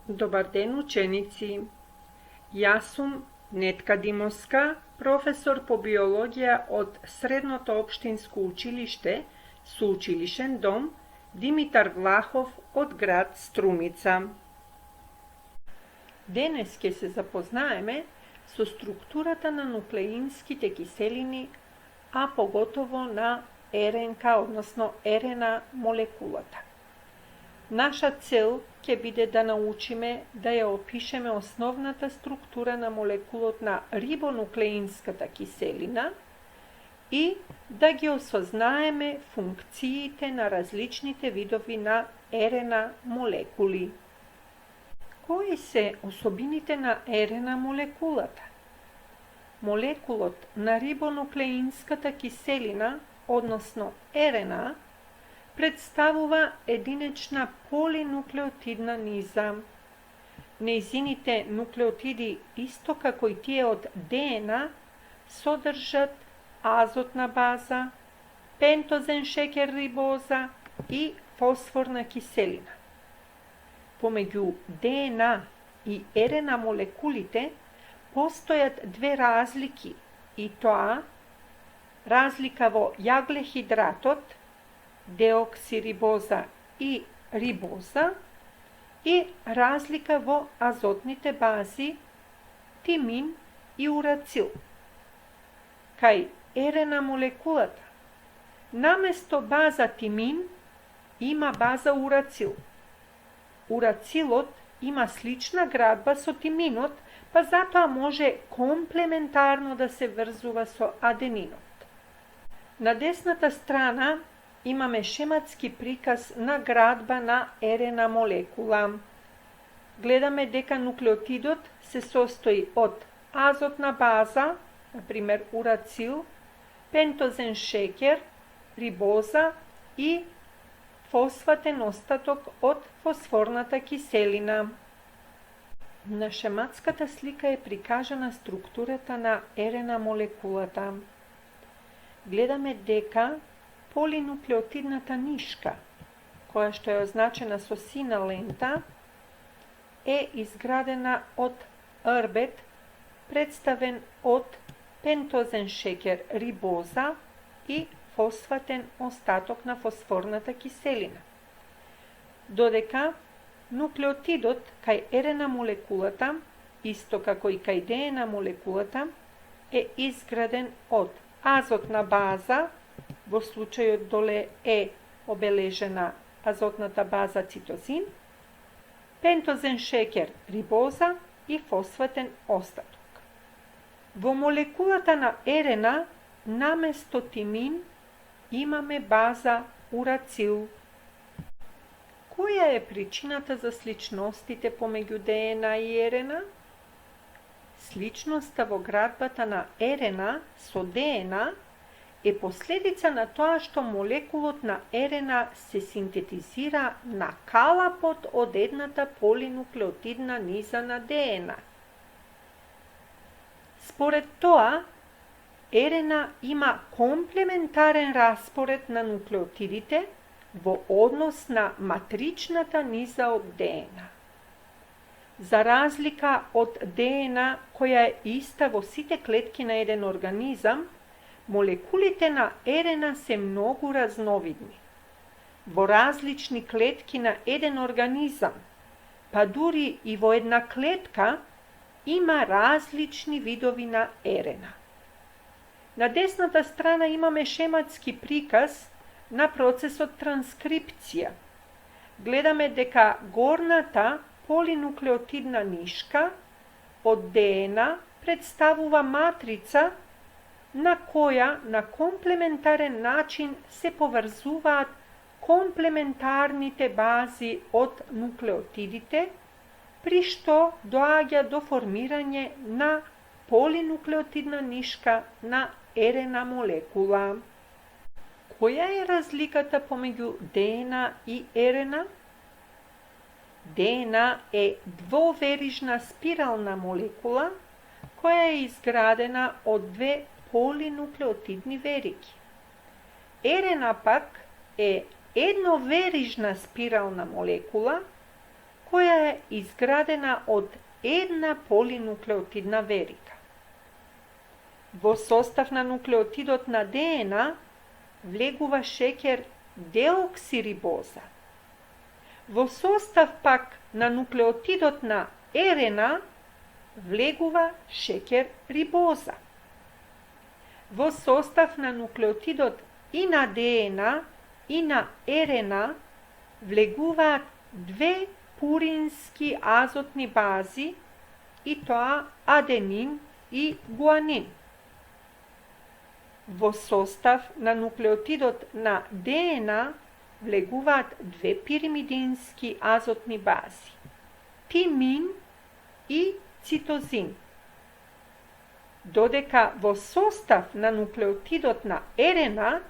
Dobar den učenici. Ja sam Netka Dimowska, profesor po biologija od Srednjoto opštinsko učilište, Suučilišen dom Dimitar Vlahov od grad Strumica. Денес ќе се запознаеме со структурата на нуклеинските киселини, а поготово на РНК, односно РНА молекулата. Наша цел ќе биде да научиме да ја опишеме основната структура на молекулот на рибонуклеинската киселина и да ги осознаеме функциите на различните видови на РНА молекули. Кои се особините на РНА молекулата? Молекулот на рибонуклеинската киселина, односно РНА, представува единечна полинуклеотидна низа. Нејзините нуклеотиди, исто како и тие од ДНА, содржат азотна база, пентозен шекер рибоза и фосфорна киселина. Помеѓу ДНА и РНА молекулите постојат две разлики, и тоа разлика во јаглехидратот, деоксирибоза и рибоза, и разлика во азотните бази тимин и урацил. Кај РНА молекулата, наместо база тимин има база урацил. Урацилот има слична градба со тиминот, па затоа може комплементарно да се врзува со аденинот. На десната страна имаме шематски приказ на градба на РНА молекула. Гледаме дека нуклеотидот се состои од азотна база, например урацил, пентозен шекер, рибоза и фосфатен остаток од фосфорната киселина. На шематската слика е прикажана структурата на РНА молекулата. Гледаме дека полинуклеотидната нишка, која што е означена со сина лента, е изградена од рбет, представен од пентозен шекер рибоза и фосфатен остаток на фосфорната киселина. Додека нуклеотидот кај РНА молекулата, исто како и кај ДНА молекулата, е изграден од азотна база, во случајот доле е обележена азотната база цитозин, пентозен шекер рибоза и фосфатен остаток. Во молекулата на РНА наместо тимин имаме база урацил. Која е причината за сличностите помеѓу ДНА и РНА? Сличноста во градбата на РНА со ДНА е последица на тоа што молекулот на РНА се синтетизира на калапот од едната полинуклеотидна низа на ДНА. Според тоа, РНА има комплементарен распоред на нуклеотидите во однос на матричната низа од ДНА. За разлика од ДНА, која е иста во сите клетки на еден организам, молекулите на РНА се многу разновидни. Во различни клетки на еден организам, па дури и во една клетка, има различни видови на РНА. На десната страна имаме шематски приказ на процесот транскрипција. Гледаме дека горната полинуклеотидна нишка од ДНА представува матрица на која на комплементарен начин се поврзуваат комплементарните бази од нуклеотидите, при што доаѓа до формирање на полинуклеотидна нишка на РНА молекула. Која е разликата помеѓу ДНА и РНА? ДНА е двоверижна спирална молекула која е изградена од две полинуклеотидни вериги. РНА пак е едноверижна спирална молекула која е изградена од една полинуклеотидна верига. Во состав на нуклеотидот на ДНА влегува шеќер деоксирибоза. Во состав пак на нуклеотидот на РНА влегува шеќер рибоза. Во состав на нуклеотидот и на ДНА и на РНА влегуваат две пурински азотни бази, и тоа аденин и гуанин. Во состав на нуклеотидот на ДНА влегуваат две пиримидински азотни бази, тимин и цитозин. Додека во состав на нуклеотидот на РНА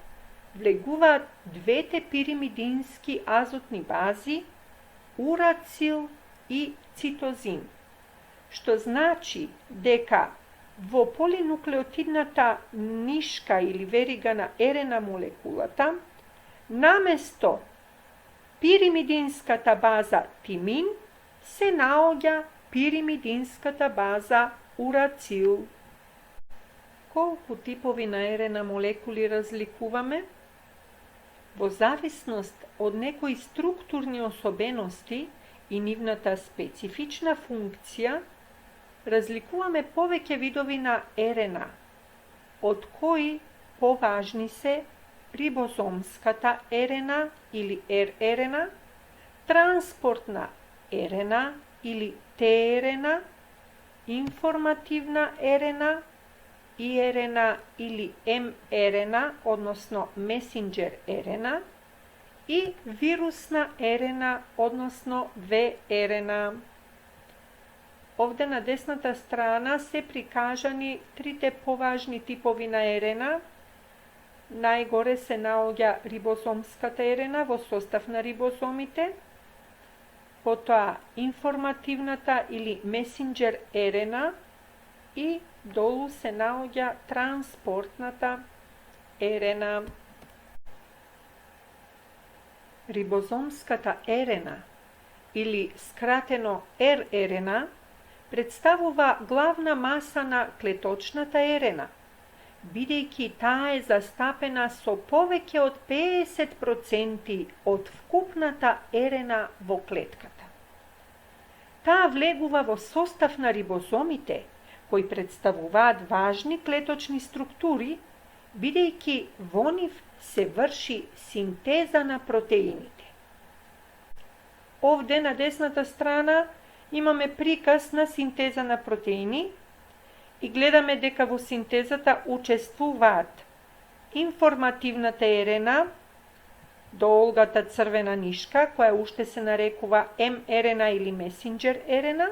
влегуваат двете пиримидински азотни бази, урацил и цитозин, што значи дека во полинуклеотидната нишка или верига на РНА молекулата, наместо пиримидинската база тимин, се наоѓа пиримидинската база урацил. Колку типови на РНА молекули разликуваме? Во зависност од некои структурни особености и нивната специфична функција, разликуваме повеќе видови на РНА, од кои поважни се рибозомската РНА или рРНА, транспортна РНА или тRNA, информативна РНА, иRNA или mRNA, односно месенџер РНА, и вирусна РНА, односно вRNA. Овде на десната страна се прикажани трите поважни типови на РНА. Најгоре се наоѓа рибозомската РНА во состав на рибозомите, потоа информативната или месенџер РНА и долу се наоѓа транспортната РНА. Рибозомската РНА или скратено rRNA представува главна маса на клеточната РНА, бидејќи таа е застапена со повеќе од 50% од вкупната РНА во клетката. Таа влегува во состав на рибозомите, кои представуваат важни клеточни структури, бидејќи во нив се врши синтеза на протеините. Овде на десната страна имаме приказ на синтеза на протеини и гледаме дека во синтезата учествуваат информативната РНА, долгата црвена нишка, која уште се нарекува mRNA или месенџер РНА,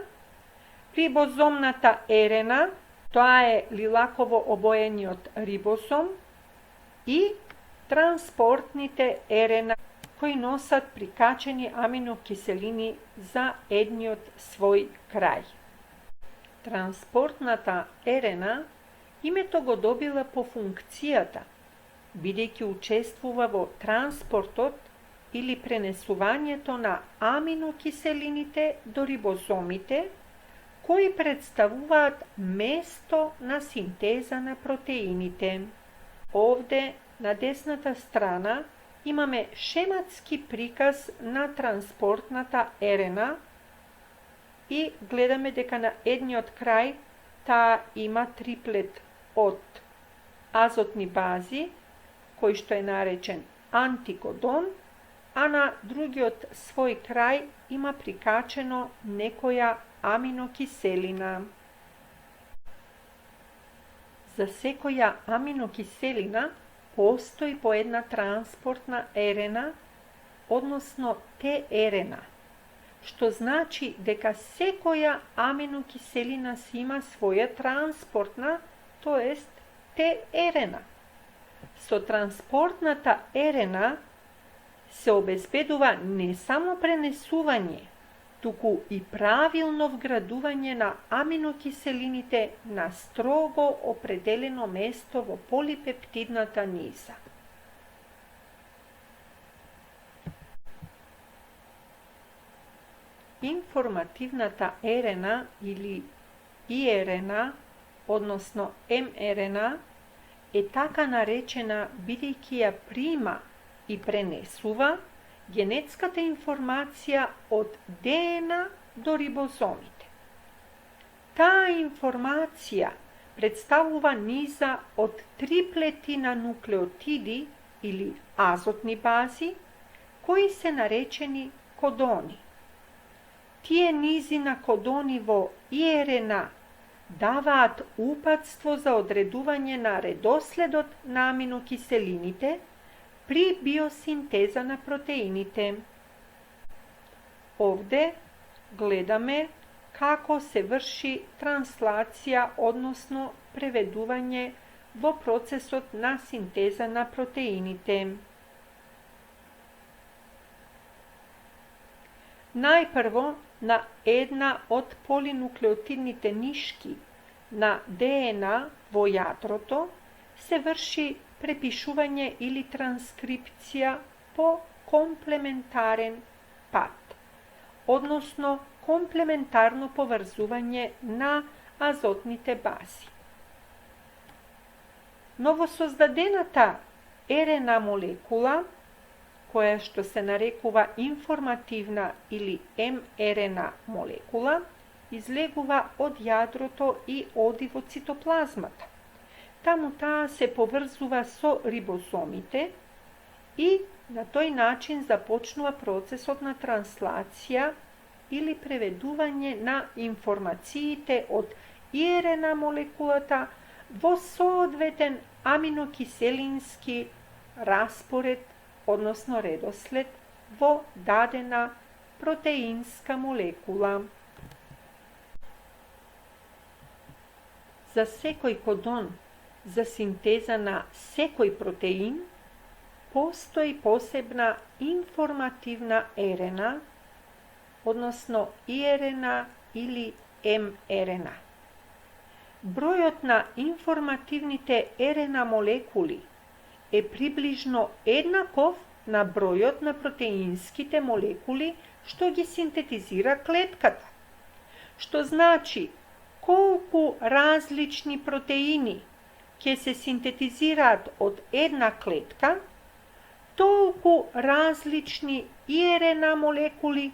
рибозомната РНА, тоа е лилаково обоениот рибозом, и транспортните РНА, кои носат прикачени аминокиселини за едниот свој крај. Транспортната РНА името го добила по функцијата, бидејќи учествува во транспортот или пренесувањето на аминокиселините до рибозомите, кои представуваат место на синтеза на протеините. Овде на десната страна имаме шематски приказ на транспортната РНА и гледаме дека на едниот крај таа има триплет од азотни бази, кој што е наречен антикодон, а на другиот свој крај има прикачено некоја аминокиселина. За секоја аминокиселина постои по една транспортна РНА, односно tRNA, што значи дека секоја аминокиселина си има своја транспортна, тоест tRNA. Со транспортната РНА се обезбедува не само пренесување, туку и правилно вградување на аминокиселините на строго определено место во полипептидната низа. информативната РНА или ИРНА, односно mRNA, е така наречена бидејќи ја прима и пренесува генетската информација од ДНК до рибозомите. Таа информација представува низа од триплети на нуклеотиди или азотни бази, кои се наречени кодони. Тие низи на кодони во ИРНА даваат упатство за одредување на редоследот на аминокиселините при биосинтеза на протеините. Овде гледаме како се врши транслација, односно преведување во процесот на синтеза на протеините. Најпрво, на една од полинуклеотидните нишки на ДНК во јадрото се врши препишување или транскрипција по комплементарен пат, односно комплементарно поврзување на азотните бази. Новосоздадената РНА молекула, која што се нарекува информативна или mRNA молекула, излегува од јадрото и оди во цитоплазмата. Таму таа се поврзува со рибозомите и на тој начин започнува процесот на транслација или преведување на информациите од ИРНА молекулата во соодветен аминокиселински распоред, односно редослед во дадена протеинска молекула. За секој кодон за синтеза на секој протеин постои посебна информативна РНА, односно ИРНА или mRNA. Бројот на информативните РНА молекули е приближно еднаков на бројот на протеинските молекули што ги синтетизира клетката, што значи колку различни протеини ќе се синтетизираат од една клетка, толку различни ИРНА молекули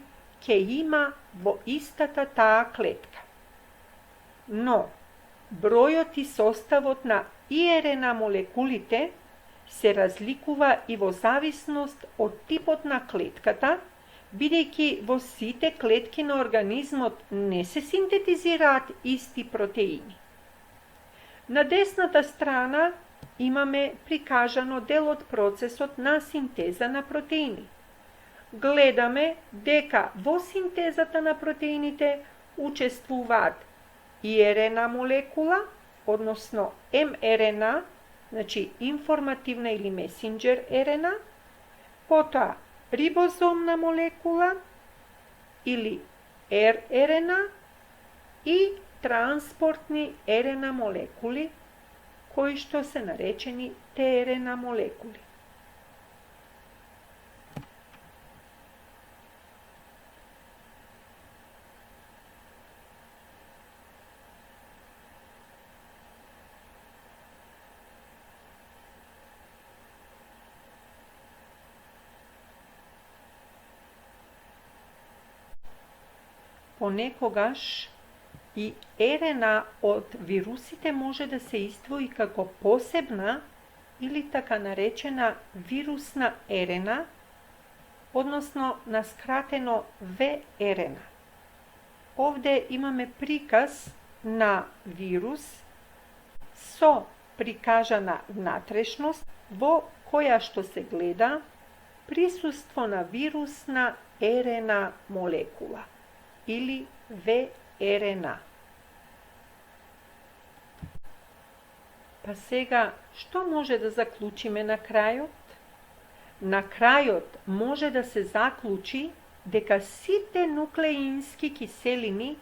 ќе има во истата таа клетка. Но, бројот и составот на ИРНА молекулите се разликува и во зависност од типот на клетката, бидејќи во сите клетки на организмот не се синтетизираат исти протеини. На десната страна имаме прикажано дел од процесот на синтеза на протеини. Гледаме дека во синтезата на протеините учествуваат ИРНА молекула, односно mRNA, значи информативна или месенџер РНА, потоа рибозомна молекула или rRNA и транспортни РНА молекули, кои што се наречени tRNA молекули. Понекогаш и РНА од вирусите може да се издвои како посебна или така наречена вирусна РНА, односно наскратено vRNA. Овде имаме приказ на вирус со прикажана внатрешност во која што се гледа присуство на вирусна РНА молекула или vRNA. Па сега, што може да заклучиме на крајот? На крајот може да се заклучи дека сите нуклеински киселини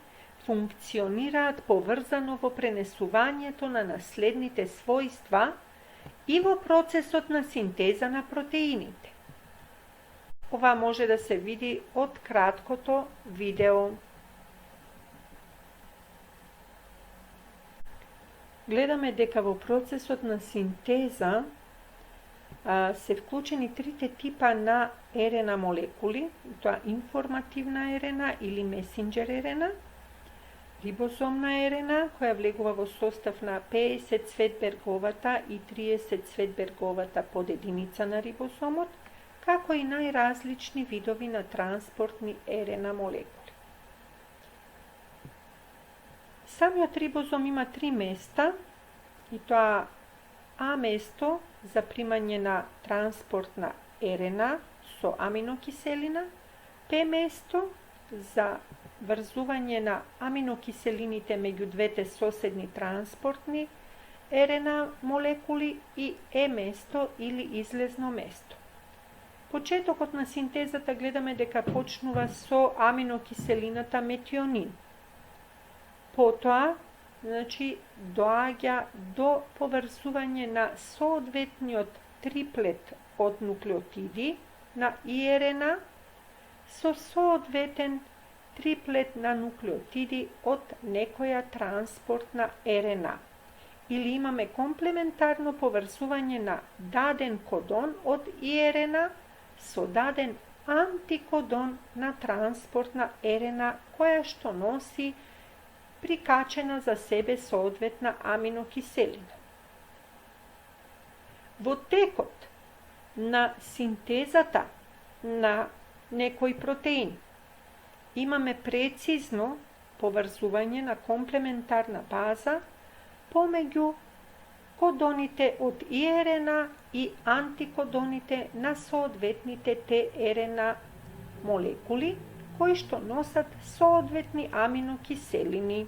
функционираат поврзано во пренесувањето на наследните својства и во процесот на синтеза на протеините. Ова може да се види од краткото видео. Гледаме дека во процесот на синтеза се вклучени трите типа на РНА молекули, тоа информативна РНА или месенџер РНА, рибозомна РНА, која влегува во состав на 50 Цветберговата и 30 Цветберговата подединица на рибозомот, како и најразлични видови на транспортни РНА молекули. Самиот рибозом има три места, и тоа А место за примање на транспортна РНА со аминокиселина, П место за врзување на аминокиселините меѓу двете соседни транспортни РНА молекули и Е место или излезно место. Почетокот на синтезата гледаме дека почнува со аминокиселината метионин. Потоа, доаѓа до поврзување на соодветниот триплет од нуклеотиди на ИРНА со соодветен триплет на нуклеотиди од некоја транспортна РНА. Или имаме комплементарно поврзување на даден кодон од ИРНА со даден антикодон на транспортна РНА која што носи прикачена за себе соодветна аминокиселина. Во текот на синтезата на некој протеин имаме прецизно поврзување на комплементарна база помеѓу кодоните од ИРНА и антикодоните на соодветните ТРНА молекули, кои што носат соодветни аминокиселини.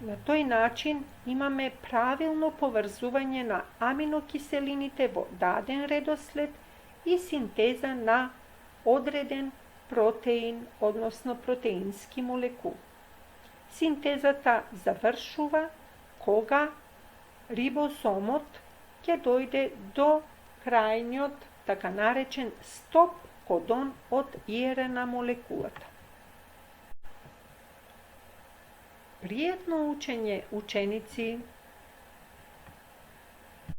На тој начин имаме правилно поврзување на аминокиселините во даден редослед и синтеза на одреден протеин, односно протеински молекул. Синтезата завршува кога рибозомот ќе дојде до крајниот, така наречен стоп кодон од ИРНА молекулата. Пријатно учење, ученици!